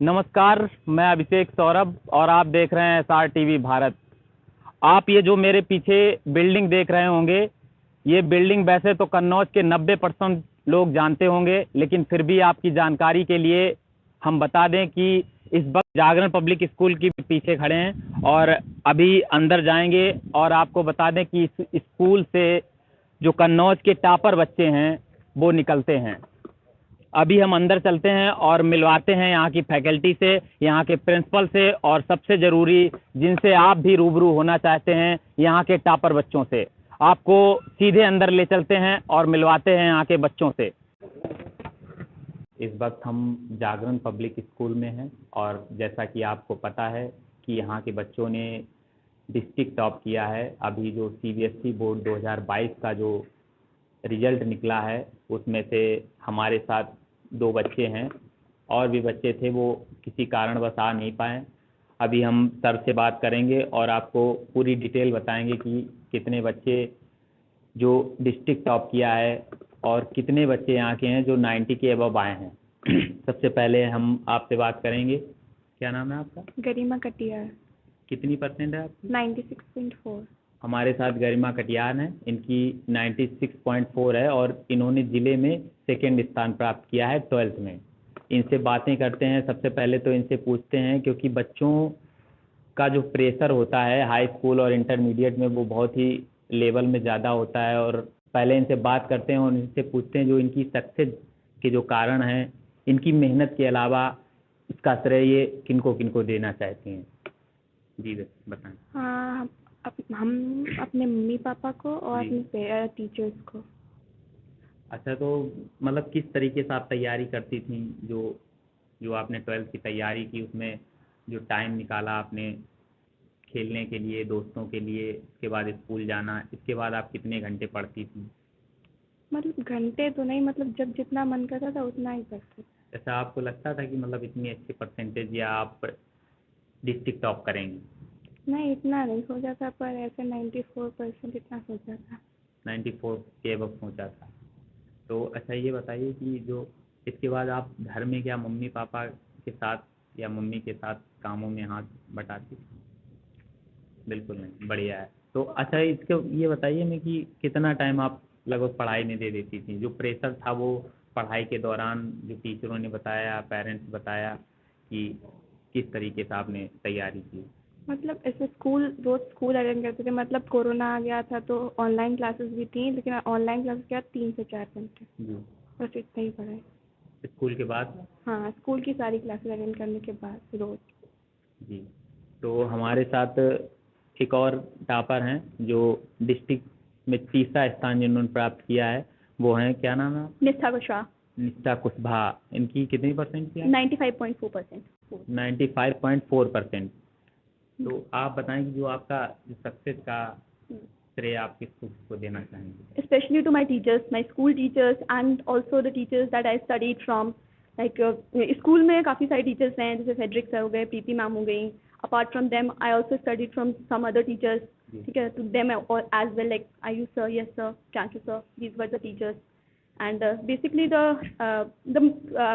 नमस्कार, मैं अभिषेक सौरभ और आप देख रहे हैं एसआर टीवी भारत। आप ये जो मेरे पीछे बिल्डिंग देख रहे होंगे, ये बिल्डिंग वैसे तो कन्नौज के 90% लोग जानते होंगे, लेकिन फिर भी आपकी जानकारी के लिए हम बता दें कि इस वक्त जागरण पब्लिक स्कूल के पीछे खड़े हैं और अभी अंदर जाएंगे और आपको बता दें कि इस स्कूल से जो कन्नौज के टॉपर बच्चे हैं वो निकलते हैं। अभी हम अंदर चलते हैं और मिलवाते हैं यहाँ की फैकल्टी से, यहाँ के प्रिंसिपल से और सबसे ज़रूरी जिनसे आप भी रूबरू होना चाहते हैं, यहाँ के टॉपर बच्चों से। आपको सीधे अंदर ले चलते हैं और मिलवाते हैं यहाँ के बच्चों से। इस वक्त हम जागरण पब्लिक स्कूल में हैं और जैसा कि आपको पता है कि यहाँ के बच्चों ने डिस्ट्रिक्ट टॉप किया है। अभी जो सीबीएसई बोर्ड 2022 का जो रिजल्ट निकला है उसमें से हमारे साथ 2 बच्चे हैं और भी बच्चे थे, वो किसी कारणवश आ नहीं पाए। अभी हम सर से बात करेंगे और आपको पूरी डिटेल बताएंगे कि कितने बच्चे जो डिस्ट्रिक्ट टॉप किया है और कितने बच्चे यहाँ के हैं जो 90 के अबव आए हैं। सबसे पहले हम आपसे बात करेंगे, क्या नाम है आपका? गरिमा कटियार। कितनी परसेंट है आपकी? 96.4। हमारे साथ गरिमा कटियार हैं, इनकी 96.4 है और इन्होंने ज़िले में सेकेंड स्थान प्राप्त किया है 12th में। इनसे बातें करते हैं। सबसे पहले तो इनसे पूछते हैं, क्योंकि बच्चों का जो प्रेशर होता है हाई स्कूल और इंटरमीडिएट में वो बहुत ही लेवल में ज़्यादा होता है, और पहले इनसे बात करते हैं और इनसे पूछते हैं जो इनकी सक्सेस के जो कारण हैं, इनकी मेहनत के अलावा इसका श्रेय ये किनको किनको देना चाहती हैं। जी बताएं। हाँ, हम अपने मम्मी पापा को और जी। अपने टीचर्स को। अच्छा, तो मतलब किस तरीके से आप तैयारी करती थी? जो आपने 12th की तैयारी की उसमें जो टाइम निकाला आपने खेलने के लिए, दोस्तों के लिए, इसके बाद स्कूल जाना, इसके बाद आप कितने घंटे पढ़ती थी? मतलब घंटे तो नहीं, मतलब जब जितना मन करता था उतना ही पढ़ते थे। ऐसा आपको लगता था कि मतलब इतनी अच्छी परसेंटेज या आप डिस्ट्रिक्ट टॉप करेंगी? नहीं, इतना नहीं सोचा था, पर ऐसे 94% इतना सोचा था। 94 के अबव सोचा था। तो अच्छा ये बताइए कि जो इसके बाद आप घर में क्या मम्मी पापा के साथ या मम्मी के साथ कामों में हाथ बटाती थी? बिल्कुल नहीं, बढ़िया है। तो अच्छा इसके ये बताइए मैं कि कितना टाइम आप लगभग पढ़ाई में दे देती थी? जो प्रेशर था वो पढ़ाई के दौरान जो टीचरों ने बताया, पेरेंट्स बताया कि किस तरीके से आपने तैयारी की? मतलब ऐसे रोज स्कूल अटेंड करते थे। मतलब कोरोना आ गया था तो ऑनलाइन क्लासेस भी थी, लेकिन ऑनलाइन क्लासेस क्या 3 से 4 घंटे, जी। बस इतना ही पढ़ाई। स्कूल के बाद? हाँ, स्कूल की सारी क्लासेस अटेंड करने के बाद रोज। जी। तो हमारे साथ एक और टॉपर हैं जो डिस्ट्रिक्ट में तीसरा स्थान जिन्होंने प्राप्त किया है, वो हैं, क्या नाम है? निष्ठा कुशवाहा। निष्ठा कुशवाहा। इनकी कितनी परसेंट की है? 95.4%। 95.4%। तो आप बताएं कि जो आपका जो सक्सेस का श्रेय आप किसको देना चाहेंगे? Especially to my teachers, my school teachers, and also the teachers that I studied from. Like school में काफ़ी सारे टीचर्स हैं, जैसे फेडरिक सर हो गए, प्रीति मैम हो गई। Apart from them I also studied from some other teachers. ठीक है, to them as well, like Ayush sir, yes sir, Chanshu sir, these were the teachers. And basically the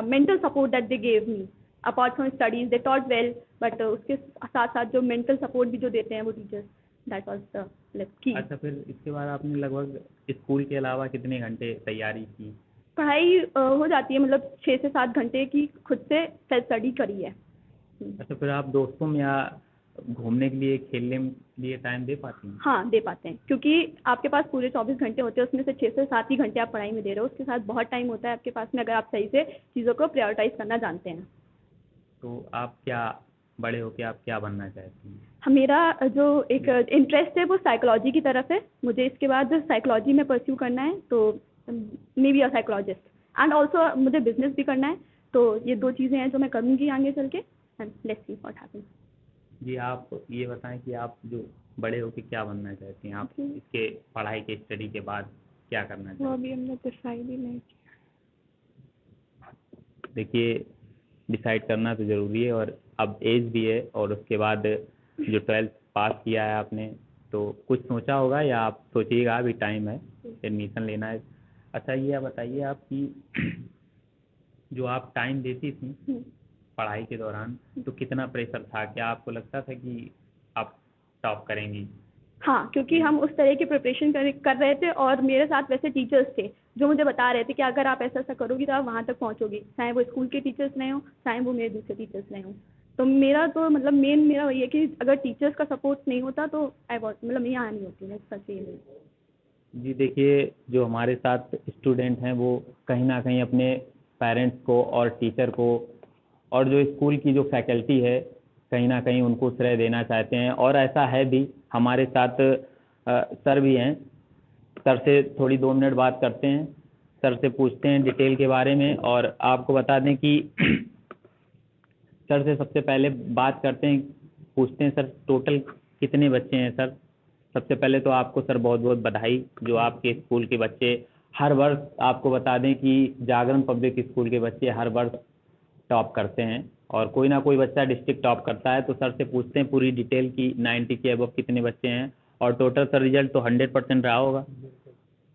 mental support that they gave me, apart from studies, they taught well, but उसके साथ साथ जो mental support भी जो देते हैं वो teachers, that was the like key. अच्छा, फिर इसके बाद आपने लगभग स्कूल के अलावा कितने घंटे तैयारी की? पढ़ाई हो जाती है, मतलब 6 से 7 घंटे की खुद से सेल्फ स्टडी करी है। अच्छा, फिर आप दोस्तों में या घूमने के लिए, खेलने के लिए टाइम दे पाती हैं? हाँ, दे पाते हैं, क्योंकि आपके पास पूरे 24 घंटे होते हैं, उसमें से 6 से 7 ही घंटे आप पढ़ाई में दे रहे हो। उसके साथ बहुत टाइम होता है आपके पास में, अगर आप सही से चीज़ों को प्रायोरिटाइज करना जानते हैं। तो आप क्या बड़े होके आप क्या बनना चाहती हैं? मेरा जो एक इंटरेस्ट है वो साइकोलॉजी की तरफ है। मुझे इसके बाद साइकोलॉजी में परस्यू करना है, तो may be a psychologist, and also मुझे बिजनेस भी करना है। तो ये 2 चीज़ें हैं जो मैं करूँगी आगे चल के, and let's see what happens. जी, आप ये बताएं कि आप जो बड़े होके क्या बनना चाहती हैं? आप इसके पढ़ाई के स्टडी के बाद क्या करना चाहती हैं? वो अभी हमने डिसाइड ही नहीं किया। देखिए, डिसाइड करना तो ज़रूरी है, और अब एज भी है, और उसके बाद जो 12th पास किया है आपने, तो कुछ सोचा होगा या आप सोचिएगा, अभी टाइम है, एडमिशन लेना है। अच्छा ये बताइए आप कि जो आप टाइम देती थी पढ़ाई के दौरान, तो कितना प्रेशर था? क्या आपको लगता था कि आप टॉप करेंगी? हाँ, क्योंकि हम उस तरह की प्रिपरेशन कर रहे थे और मेरे साथ वैसे टीचर्स थे जो मुझे बता रहे थे कि अगर आप ऐसा ऐसा करोगी तो आप वहाँ तक पहुँचोगी, चाहे वो स्कूल के टीचर्स रहे हों, चाहे वो मेरे दूसरे टीचर्स रहे हों। तो मेरा तो मतलब मेन मेरा वही है कि अगर टीचर्स का सपोर्ट नहीं होता तो मतलब मैं यहाँ नहीं होती, मैं सच ये नहीं। जी देखिए, जो हमारे साथ स्टूडेंट हैं वो कहीं ना कहीं अपने पेरेंट्स को और टीचर को और जो स्कूल की जो फैकल्टी है कहीं ना कहीं उनको श्रेय देना चाहते हैं, और ऐसा है भी। हमारे साथ सर भी हैं। सर से थोड़ी 2 मिनट बात करते हैं, सर से पूछते हैं डिटेल के बारे में। और आपको बता दें कि सर से सबसे पहले बात करते हैं, पूछते हैं सर टोटल कितने बच्चे हैं सर। सबसे पहले तो आपको सर बहुत बहुत बधाई, जो आपके स्कूल के बच्चे हर वर्ष, आपको बता दें कि जागरण पब्लिक स्कूल के बच्चे हर वर्ष टॉप करते हैं, और कोई ना कोई बच्चा डिस्ट्रिक्ट टॉप करता है। तो सर से पूछते हैं पूरी डिटेल की 90 के अबव कितने बच्चे हैं, और टोटल सर रिजल्ट तो 100% रहा होगा।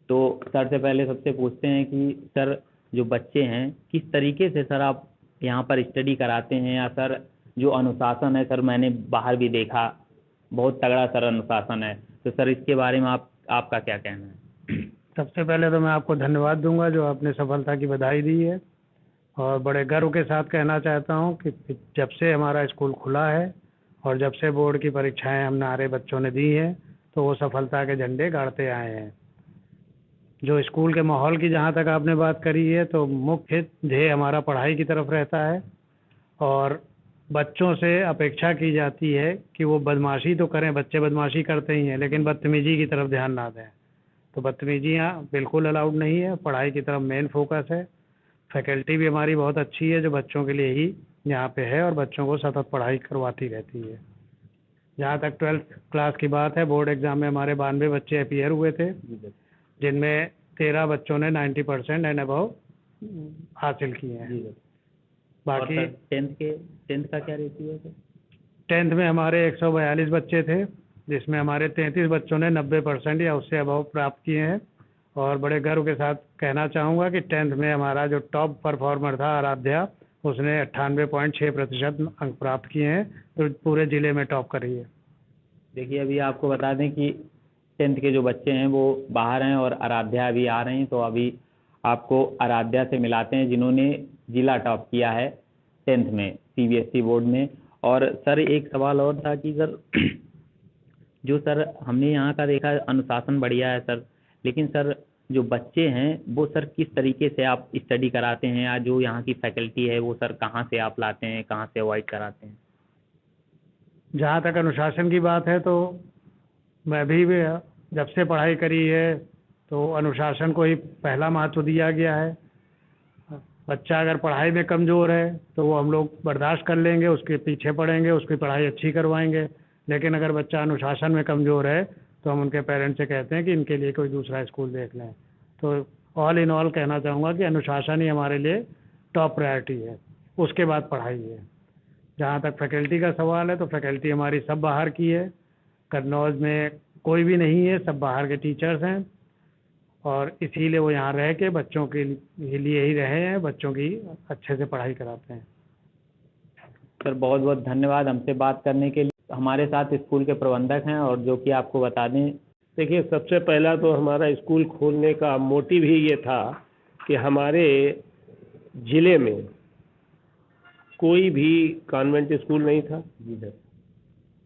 तो सर से पहले सबसे पूछते हैं कि सर जो बच्चे हैं किस तरीके से सर आप यहाँ पर स्टडी कराते हैं, या सर जो अनुशासन है सर, मैंने बाहर भी देखा बहुत तगड़ा सर अनुशासन है। तो सर इसके बारे में आपका क्या कहना है? सबसे पहले तो मैं आपको धन्यवाद दूंगा जो आपने सफलता की बधाई दी है, और बड़े गर्व के साथ कहना चाहता हूं कि जब से हमारा स्कूल खुला है और जब से बोर्ड की परीक्षाएं हम हमारे बच्चों ने दी हैं तो वो सफलता के झंडे गाड़ते आए हैं। जो स्कूल के माहौल की जहां तक आपने बात करी है, तो मुख्य ध्येय हमारा पढ़ाई की तरफ रहता है, और बच्चों से अपेक्षा की जाती है कि वो बदमाशी तो करें, बच्चे बदमाशी करते ही हैं, लेकिन बदतमीजी की तरफ ध्यान ना दें। तो बदतमीजियाँ बिल्कुल अलाउड नहीं है, पढ़ाई की तरफ मेन फोकस है। फैकल्टी भी हमारी बहुत अच्छी है जो बच्चों के लिए ही यहाँ पे है और बच्चों को सतत पढ़ाई करवाती रहती है। जहाँ तक 12th क्लास की बात है, बोर्ड एग्जाम में हमारे 92 बच्चे अपीयर हुए थे, जिनमें 13 बच्चों ने 90% एंड अबव हासिल किए हैं। बाकी टेंथ का क्या रेशियो है सर? 10th में हमारे 142 बच्चे थे, जिसमें हमारे 33 बच्चों ने 90% या उससे अबव प्राप्त किए हैं। और बड़े गर्व के साथ कहना चाहूँगा कि 10th में हमारा जो टॉप परफॉर्मर था आराध्या, उसने 98.6% अंक प्राप्त किए हैं, तो पूरे ज़िले में टॉप करी है। देखिए अभी आपको बता दें कि 10th के जो बच्चे हैं वो बाहर हैं, और आराध्या अभी आ रहे हैं। तो अभी आपको आराध्या से मिलाते हैं जिन्होंने जिला टॉप किया है 10th में CBSE बोर्ड में। और सर एक सवाल और था कि सर जो सर हमने यहाँ का देखा अनुशासन बढ़िया है सर, लेकिन सर जो बच्चे हैं वो सर किस तरीके से आप स्टडी कराते हैं, या जो यहाँ की फैकल्टी है वो सर कहाँ से आप लाते हैं, कहाँ से अवॉइड कराते हैं? जहाँ तक अनुशासन की बात है, तो मैं भी जब से पढ़ाई करी है तो अनुशासन को ही पहला महत्व दिया गया है। बच्चा अगर पढ़ाई में कमज़ोर है तो वो हम लोग बर्दाश्त कर लेंगे, उसके पीछे पढ़ेंगे, उसकी पढ़ाई अच्छी करवाएंगे। लेकिन अगर बच्चा अनुशासन में कमज़ोर है तो हम उनके पेरेंट्स से कहते हैं कि इनके लिए कोई दूसरा स्कूल देख लें। तो ऑल इन ऑल कहना चाहूँगा कि अनुशासन ही हमारे लिए टॉप प्रायोरिटी है, उसके बाद पढ़ाई है। जहाँ तक फैकल्टी का सवाल है, तो फैकल्टी हमारी सब बाहर की है, कन्नौज में कोई भी नहीं है, सब बाहर के टीचर्स हैं, और इसीलिए वो यहाँ रह के बच्चों के लिए ही रहे हैं, बच्चों की अच्छे से पढ़ाई कराते हैं। सर बहुत बहुत धन्यवाद हमसे बात करने के लिए। हमारे साथ स्कूल के प्रबंधक हैं, और जो कि आपको बता दें। देखिए, सबसे पहला तो हमारा स्कूल खोलने का मोटिव ही ये था कि हमारे ज़िले में कोई भी कॉन्वेंट स्कूल नहीं था। जी सर।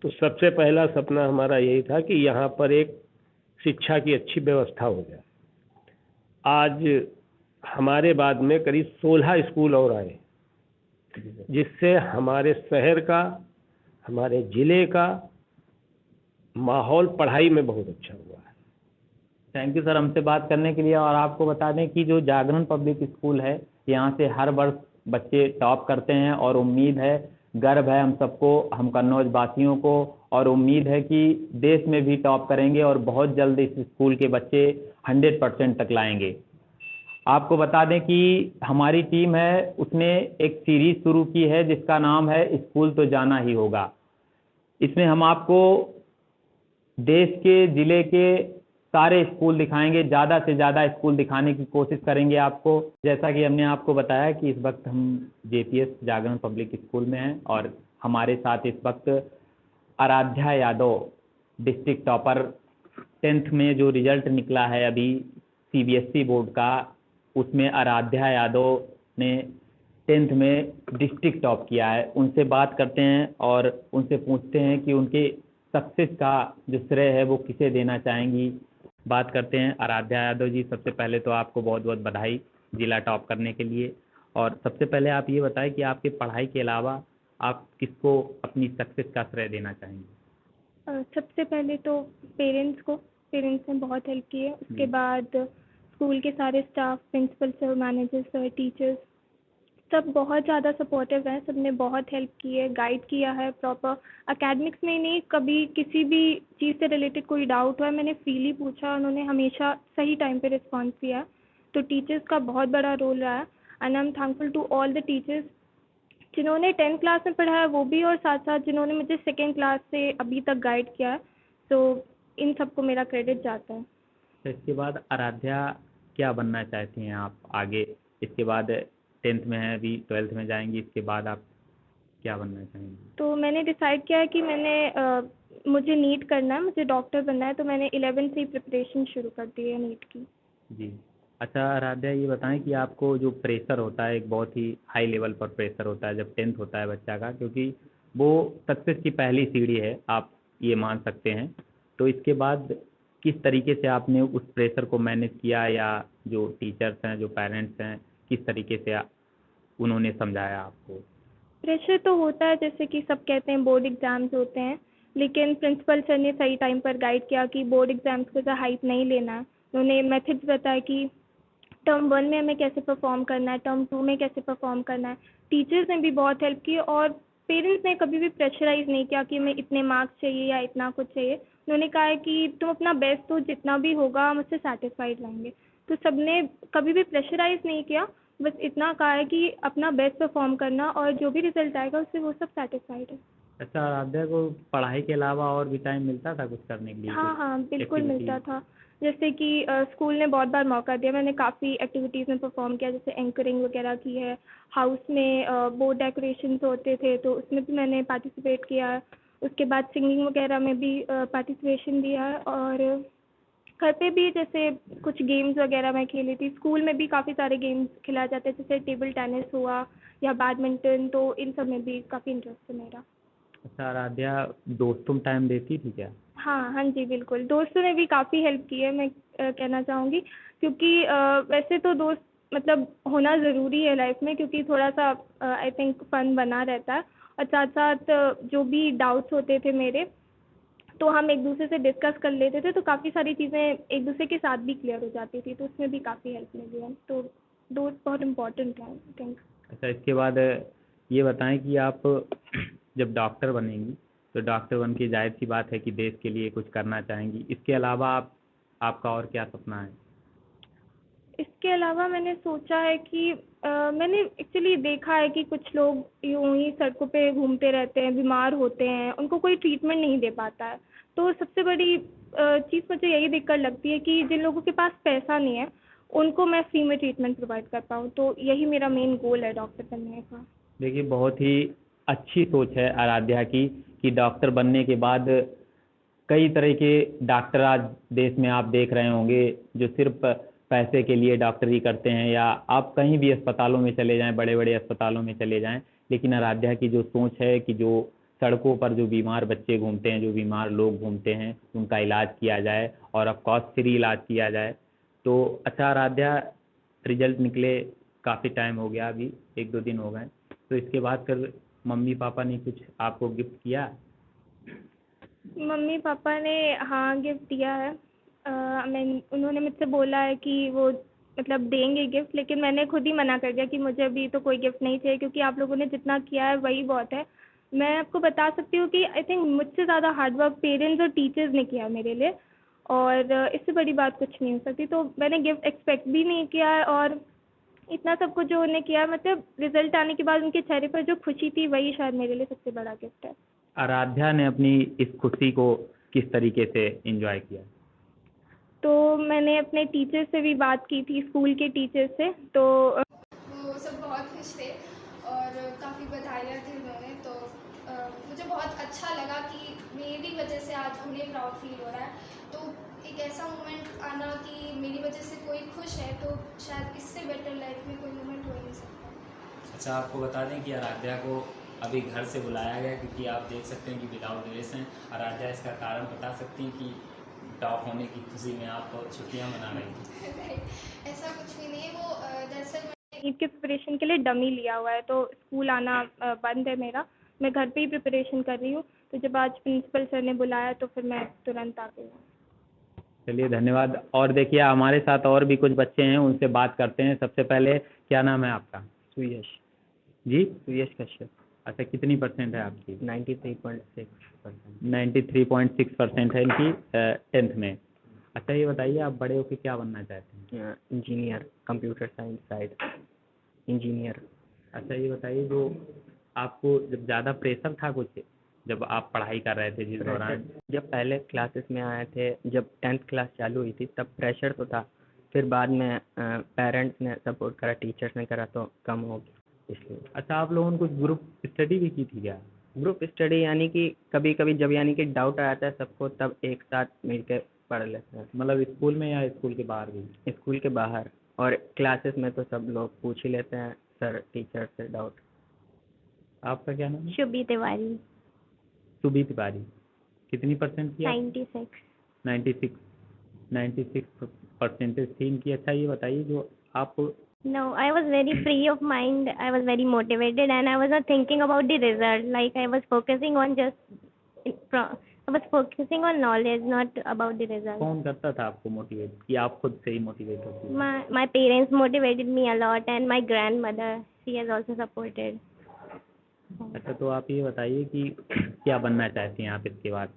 तो सबसे पहला सपना हमारा यही था कि यहाँ पर एक शिक्षा की अच्छी व्यवस्था हो जाए। आज हमारे बाद में करीब 16 स्कूल और आए, जिससे हमारे शहर का, हमारे ज़िले का माहौल पढ़ाई में बहुत अच्छा हुआ है। थैंक यू सर हमसे बात करने के लिए। और आपको बता दें कि जो जागरण पब्लिक स्कूल है, यहाँ से हर वर्ष बच्चे टॉप करते हैं, और उम्मीद है, गर्व है हम सबको, हम कन्नौज वासियों को, और उम्मीद है कि देश में भी टॉप करेंगे, और बहुत जल्द इस स्कूल के बच्चे 100% तक लाएंगे। आपको बता दें कि हमारी टीम है, उसने एक सीरीज शुरू की है जिसका नाम है स्कूल तो जाना ही होगा। इसमें हम आपको देश के, ज़िले के सारे स्कूल दिखाएंगे, ज़्यादा से ज़्यादा स्कूल दिखाने की कोशिश करेंगे आपको। जैसा कि हमने आपको बताया कि इस वक्त हम जेपीएस जागरण पब्लिक स्कूल में हैं और हमारे साथ इस वक्त Aaradhya Yadav, district topper, 10th में जो रिजल्ट निकला है अभी सीबीएसई बोर्ड का, उसमें आराध्या यादव ने 10th में डिस्ट्रिक्ट टॉप किया है। उनसे बात करते हैं और उनसे पूछते हैं कि उनके सक्सेस का जो श्रेय है वो किसे देना चाहेंगी। बात करते हैं। आराध्या यादव जी, सबसे पहले तो आपको बहुत बहुत बधाई जिला टॉप करने के लिए। और सबसे पहले आप ये बताएं कि आपके पढ़ाई के अलावा आप किसको अपनी सक्सेस का श्रेय देना चाहेंगी? सबसे पहले तो पेरेंट्स ने बहुत हेल्प की है। उसके बाद स्कूल के सारे staff, principal sir, manager sir, teachers, सब बहुत ज़्यादा सपोर्टिव हैं। सब ने बहुत हेल्प की है, गाइड किया है प्रॉपर। एकेडमिक्स में नहीं, कभी किसी भी चीज़ से रिलेटेड कोई डाउट हुआ मैंने फ्रीली पूछा, उन्होंने हमेशा सही टाइम पे रिस्पॉन्स दिया है। तो टीचर्स का बहुत बड़ा रोल रहा है and I am thankful to all the teachers जिन्होंने 10th क्लास में पढ़ाया वो भी, और साथ साथ जिन्होंने मुझे 2nd क्लास से अभी तक गाइड किया है। तो इन सबको मेरा क्रेडिट जाता है। तो इसके बाद आराध्या क्या बनना चाहती हैं आप आगे? इसके बाद 10th में है, अभी 12th में जाएंगी, इसके बाद आप क्या बनना चाहेंगी? तो मैंने डिसाइड किया है कि मुझे नीट करना है, मुझे डॉक्टर बनना है। तो मैंने 11th से ही प्रिपरेशन शुरू कर दी है नीट की। जी। अच्छा आराध्या, ये बताएं कि आपको जो प्रेशर होता है, एक बहुत ही हाई लेवल पर प्रेशर होता है जब 10th होता है बच्चा का, क्योंकि वो सक्सेस की पहली सीढ़ी है, आप ये मान सकते हैं। तो इसके बाद किस तरीके से आपने उस प्रेशर को मैनेज किया, या जो टीचर्स हैं, जो पेरेंट्स हैं, किस तरीके से उन्होंने समझाया आपको? प्रेशर तो होता है, जैसे कि सब कहते हैं बोर्ड एग्ज़ाम्स होते हैं, लेकिन प्रिंसिपल सर ने सही टाइम पर गाइड किया कि बोर्ड एग्ज़ाम्स को ज़्यादा हाइप नहीं लेना है। उन्होंने मेथड्स बताया कि टर्म 1 में हमें कैसे परफॉर्म करना है, टर्म 2 में कैसे परफॉर्म करना है। टीचर्स ने भी बहुत हेल्प की और पेरेंट्स ने कभी भी प्रेशराइज़ नहीं किया कि हमें इतने मार्क्स चाहिए या इतना कुछ चाहिए। उन्होंने कहा है कि तुम अपना बेस्ट दो, जितना भी होगा हम उससे सैटिस्फाइड रहेंगे। तो सबने कभी भी प्रेशराइज़ नहीं किया, बस इतना कहा है कि अपना बेस्ट परफॉर्म करना और जो भी रिजल्ट आएगा उससे वो सब सैटिस्फाइड है। अच्छा आराध्या को पढ़ाई के अलावा और भी टाइम मिलता था कुछ करने के लिए? हाँ हाँ, बिल्कुल एक्टिविटी? मिलता था। जैसे कि स्कूल ने बहुत बार मौका दिया, मैंने काफ़ी एक्टिविटीज़ में परफॉर्म किया, जैसे एंकरिंग वगैरह की है। हाउस में बोर्ड डेकोरेशंस होते थे तो उसमें भी मैंने पार्टिसिपेट किया है। उसके बाद सिंगिंग वगैरह में भी पार्टिसिपेशन दिया है। और घर पे भी जैसे कुछ गेम्स वगैरह मैं खेली थी। स्कूल में भी काफ़ी सारे गेम्स खिलाए जाते हैं, जैसे टेबल टेनिस हुआ या बैडमिंटन, तो इन सब में भी काफ़ी इंटरेस्ट है मेरा। अच्छा आराध्या, दोस्तों में टाइम देती थी क्या? हाँ हाँ जी, बिल्कुल। दोस्तों ने भी काफ़ी हेल्प की है, मैं कहना चाहूँगी, क्योंकि वैसे तो दोस्त मतलब होना ज़रूरी है लाइफ में, क्योंकि थोड़ा सा आई थिंक फ़न बना रहता है। और साथ साथ जो भी डाउट्स होते थे मेरे, तो हम एक दूसरे से डिस्कस कर लेते थे, तो काफ़ी सारी चीज़ें एक दूसरे के साथ भी क्लियर हो जाती थी, तो उसमें भी काफ़ी हेल्प मिली है। तो दोस्त बहुत इम्पोर्टेंट है आई थिंक। अच्छा इसके बाद ये बताएं कि आप जब डॉक्टर बनेंगी तो डॉक्टर बन के जाहिर सी बात है कि देश के लिए कुछ करना चाहेंगी। इसके अलावा आपका और क्या सपना है? इसके अलावा मैंने सोचा है कि मैंने एक्चुअली देखा है कि कुछ लोग यूँ ही सड़कों पे घूमते रहते हैं, बीमार होते हैं, उनको कोई ट्रीटमेंट नहीं दे पाता है। तो सबसे बड़ी चीज़ मुझे यही देखकर लगती है कि जिन लोगों के पास पैसा नहीं है, उनको मैं फ्री में ट्रीटमेंट प्रोवाइड कर पाऊँ। तो यही मेरा मेन गोल है डॉक्टर बनने का। देखिए बहुत ही अच्छी सोच है आराध्या की कि डॉक्टर बनने के बाद कई तरह के डॉक्टर आज देश में आप देख रहे होंगे जो सिर्फ पैसे के लिए डॉक्टरी करते हैं, या आप कहीं भी अस्पतालों में चले जाएं, बड़े बड़े अस्पतालों में चले जाएं, लेकिन आराध्या की जो सोच है कि जो सड़कों पर जो बीमार बच्चे घूमते हैं, जो बीमार लोग घूमते हैं, उनका इलाज किया जाए और ऑफ कॉस्ट फ्री इलाज किया जाए। तो अच्छा आराध्या, रिजल्ट निकले काफ़ी टाइम हो गया, अभी 1-2 दिन हो गए, तो इसके बाद फिर मम्मी पापा ने कुछ आपको गिफ्ट किया? मम्मी पापा ने हाँ गिफ्ट दिया है। उन्होंने मुझसे बोला है कि वो मतलब देंगे गिफ्ट, लेकिन मैंने खुद ही मना कर दिया कि मुझे अभी तो कोई गिफ्ट नहीं चाहिए, क्योंकि आप लोगों ने जितना किया है वही बहुत है। मैं आपको बता सकती हूँ कि आई थिंक मुझसे ज़्यादा हार्ड वर्क पेरेंट्स और टीचर्स ने किया है मेरे लिए, और इससे बड़ी बात कुछ नहीं हो सकती। तो मैंने गिफ्ट एक्सपेक्ट भी नहीं किया है, और इतना सब कुछ जो उन्होंने किया, मतलब रिजल्ट आने के बाद उनके चेहरे पर जो खुशी थी वही शायद मेरे लिए सबसे बड़ा गिफ्ट है। आराध्या ने अपनी इस खुशी को किस तरीके से एंजॉय किया? तो मैंने अपने टीचर से भी बात की थी, स्कूल के टीचर से, तो वो सब बहुत खुश थे और काफ़ी बधाइयाँ दी उन्होंने। तो मुझे बहुत अच्छा लगा कि मेरी वजह से आज उन्हें प्राउड फील हो रहा है। तो एक ऐसा मोमेंट आना कि मेरी वजह से कोई खुश है, तो शायद इससे बेटर लाइफ में कोई मोमेंट हो ही नहीं सकता। अच्छा, आपको बता दें कि आराध्या को अभी घर से बुलाया गया, क्योंकि आप देख सकते हैं कि विदाउट ड्रेस हैं। आराध्या, इसका कारण बता सकती हैं कि टॉप होने की खुशी में आप छुट्टियां मना रही थी? नहीं, ऐसा कुछ भी नहीं है। वो दरअसल नीट के प्रिपरेशन के लिए डमी लिया हुआ है, तो स्कूल आना बंद है मेरा। मैं घर पे ही प्रिपरेशन कर रही हूँ। तो जब आज प्रिंसिपल सर ने बुलाया तो फिर मैं तुरंत आ गई हूँ। चलिए, धन्यवाद। और देखिए, हमारे साथ और भी कुछ बच्चे हैं, उनसे बात करते हैं। सबसे पहले, क्या नाम है आपका? सुयश जी, सुयश कश्यप। अच्छा, कितनी परसेंट है आपकी? 93.6%। 93.6% है इनकी 10th में। अच्छा, ये बताइए, आप बड़े होकर क्या बनना चाहते हैं? Engineer, computer science side engineer. अच्छा, ये बताइए, जो आपको जब ज़्यादा प्रेशर था कुछ, जब आप पढ़ाई कर रहे थे जिस दौरान? जब पहले क्लासेस में आए थे, जब 10th क्लास चालू हुई थी, तब प्रेशर तो था। फिर बाद में पेरेंट्स ने सपोर्ट करा, टीचर्स ने करा, तो कम हो गया इसलिए। अच्छा, आप लोगों ने कुछ ग्रुप स्टडी भी की थी क्या? ग्रुप स्टडी यानी कि कभी कभी जब यानी कि डाउट आता है सबको, तब एक साथ मिलकर पढ़ लेते हैं। मतलब स्कूल में या स्कूल के बाहर भी? स्कूल के बाहर, और क्लासेस में तो सब लोग पूछ ही लेते हैं सर टीचर से डाउट। आपका क्या नाम है? शुभी तिवारी। सुबी तिवारी। कितनी परसेंट की? 96। 96 परसेंटेज थी इनकी। अच्छा, ये बताइए, जो आप No, I was very free of mind. I was very motivated, and I was not thinking about the result. Like I was focusing on I was focusing on knowledge, not about the result. कौन करता था आपको motivate, कि आप खुद से ही motivate होती? My parents motivated me a lot, and my grandmother, she has also supported. अच्छा, तो आप ये बताइए कि क्या बनना चाहती हैं आप इसके बाद?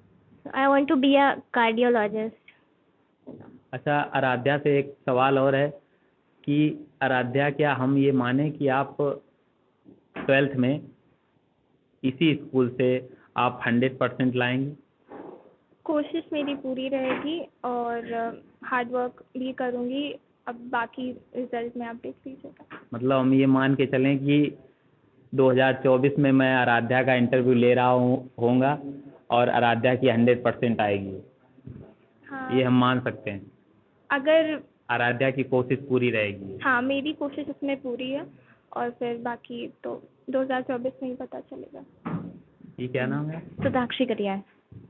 I want to be a cardiologist. अच्छा, आराध्या से एक सवाल और है कि आराध्या, क्या हम ये माने कि आप 12th में इसी स्कूल से आप 100% लाएंगे? कोशिश मेरी पूरी रहेगी और हार्ड वर्क भी करूँगी। अब बाकी रिजल्ट में आप देख लीजिएगा। मतलब हम ये मान के चलें कि 2024 में मैं आराध्या का इंटरव्यू ले रहा होऊंगा और आराध्या की 100% आएगी, हाँ, ये हम मान सकते हैं? अगर आराध्या की कोशिश पूरी रहेगी? हाँ, मेरी कोशिश उसमें पूरी है, और फिर बाकी तो 2024 में ही पता चलेगा। ये क्या नाम है? सुधाक्षी करिया।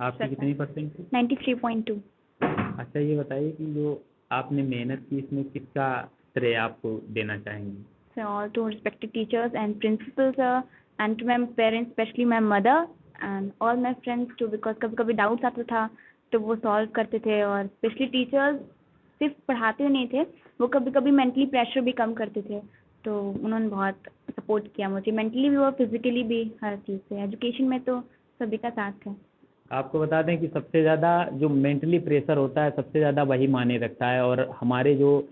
आपकी कितनी परसेंट थी? 93.2। अच्छा, ये बताइए कि जो आपने मेहनत की, इसमें किसका श्रेय आपको देना चाहेंगी? So all to respected teachers and principals and to my parents, especially my mother and all my friends too, because कभी कभी डाउट्स आता था तो वो सॉल्व करते थे, और स्पेशली टीचर्स सिर्फ पढ़ाते नहीं थे, वो कभी कभी मेंटली प्रेशर भी कम करते थे। तो उन्होंने बहुत सपोर्ट किया मुझे, मेंटली भी और फिजिकली भी, हर चीज़ से। एजुकेशन में तो सभी का साथ है। आपको बता दें कि सबसे ज़्यादा जो मेंटली प्रेशर होता है, सबसे ज़्यादा वही मायने रखता है। और हमारे जो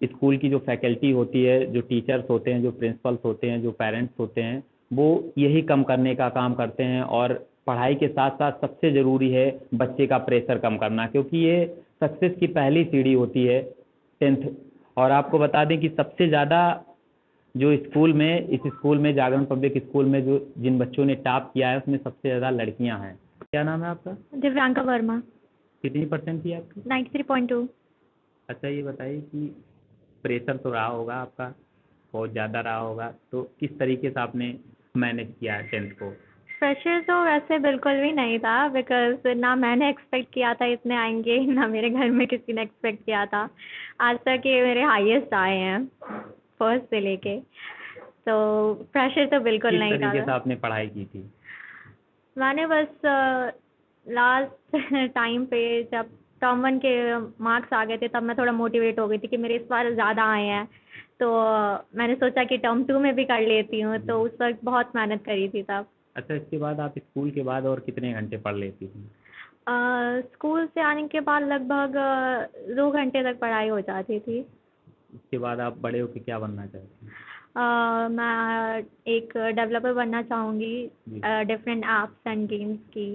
स्कूल की जो फैकल्टी होती है, जो टीचर्स होते हैं, जो प्रिंसिपल्स होते हैं, जो पेरेंट्स होते हैं, वो यही कम करने का काम करते हैं। और पढ़ाई के साथ साथ सबसे ज़रूरी है बच्चे का प्रेशर कम करना, क्योंकि ये सक्सेस की पहली सीढ़ी होती है 10th। और आपको बता दें कि सबसे ज़्यादा जो इस स्कूल में जागरण पब्लिक स्कूल में जो जिन बच्चों ने टॉप किया है, उसमें सबसे ज़्यादा लड़कियां हैं। क्या नाम है आपका? दिव्यांका वर्मा। कितनी परसेंट थी आपकी? 93.2। अच्छा, ये बताइए कि प्रेशर तो रहा होगा आपका, बहुत ज़्यादा रहा होगा, तो किस तरीके से आपने मैनेज किया 10th को? प्रेशर तो वैसे बिल्कुल भी नहीं था, बिकॉज ना मैंने एक्सपेक्ट किया था इतने आएंगे, ना मेरे घर में किसी ने एक्सपेक्ट किया था। आज तक ये मेरे हाईएस्ट आए हैं फर्स्ट से लेके, तो प्रेशर तो बिल्कुल नहीं किस तरीके से था। आपने पढ़ाई की थी? मैंने बस लास्ट टाइम पे जब टर्म 1 के मार्क्स आ गए थे, तब मैं थोड़ा मोटिवेट हो गई थी कि मेरे इस बार ज़्यादा आए हैं, तो मैंने सोचा कि टर्म 2 में भी कर लेती हूँ, तो उस वक्त बहुत मेहनत करी थी तब। अच्छा, इसके बाद आप स्कूल के बाद और कितने घंटे पढ़ लेती थी? स्कूल से आने के बाद लगभग 2 घंटे तक पढ़ाई हो जाती थी। इसके बाद आप बड़े होकर क्या बनना चाहती हैं? मैं एक डेवलपर बनना चाहूँगी जी। डिफरेंट ऐप्स एंड गेम्स की।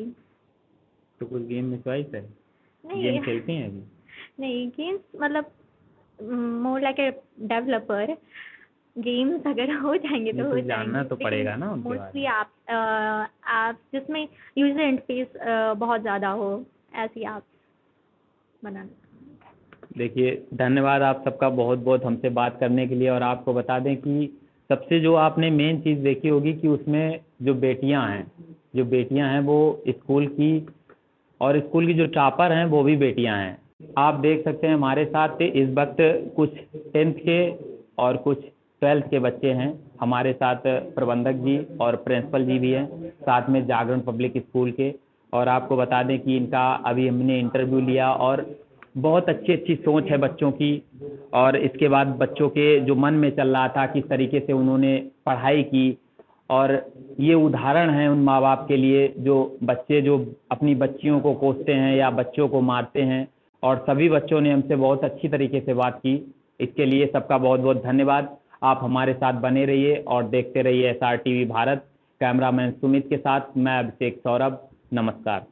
तो कुछ गेम में चॉइस है? नहीं। गेम खेलती हैं अभी? नहीं, गेम्स मतलब more like a developer. Games अगर हो जाएंगे तो नहीं, हो कुछ जानना जाएंगे, तो पड़ेगा ना उनके बारे मोस्टली आप जिसमें यूजर इंटरफेस बहुत ज़्यादा हो, ऐसी आप बनाना। देखिए, धन्यवाद आप सबका बहुत बहुत हमसे बात करने के लिए। और आपको बता दें कि सबसे जो आपने मेन चीज़ देखी होगी कि उसमें जो बेटियां हैं वो स्कूल की, और स्कूल की जो टॉपर हैं वो भी बेटियां हैं। आप देख सकते हैं हमारे साथ इस वक्त कुछ 10th के और कुछ 12th के बच्चे हैं। हमारे साथ प्रबंधक जी और प्रिंसिपल जी भी हैं, साथ में जागरण पब्लिक स्कूल के। और आपको बता दें कि इनका अभी हमने इंटरव्यू लिया और बहुत अच्छी अच्छी सोच है बच्चों की। और इसके बाद बच्चों के जो मन में चल रहा था किस तरीके से उन्होंने पढ़ाई की, और ये उदाहरण है उन माँ बाप के लिए जो बच्चे जो अपनी बच्चियों को कोसते हैं या बच्चों को मारते हैं। और सभी बच्चों ने हमसे बहुत अच्छी तरीके से बात की। इसके लिए सबका बहुत बहुत धन्यवाद। आप हमारे साथ बने रहिए और देखते रहिए SR TV Bharat. Cameraman Sumit के साथ मैं अभिषेक सौरभ। नमस्कार।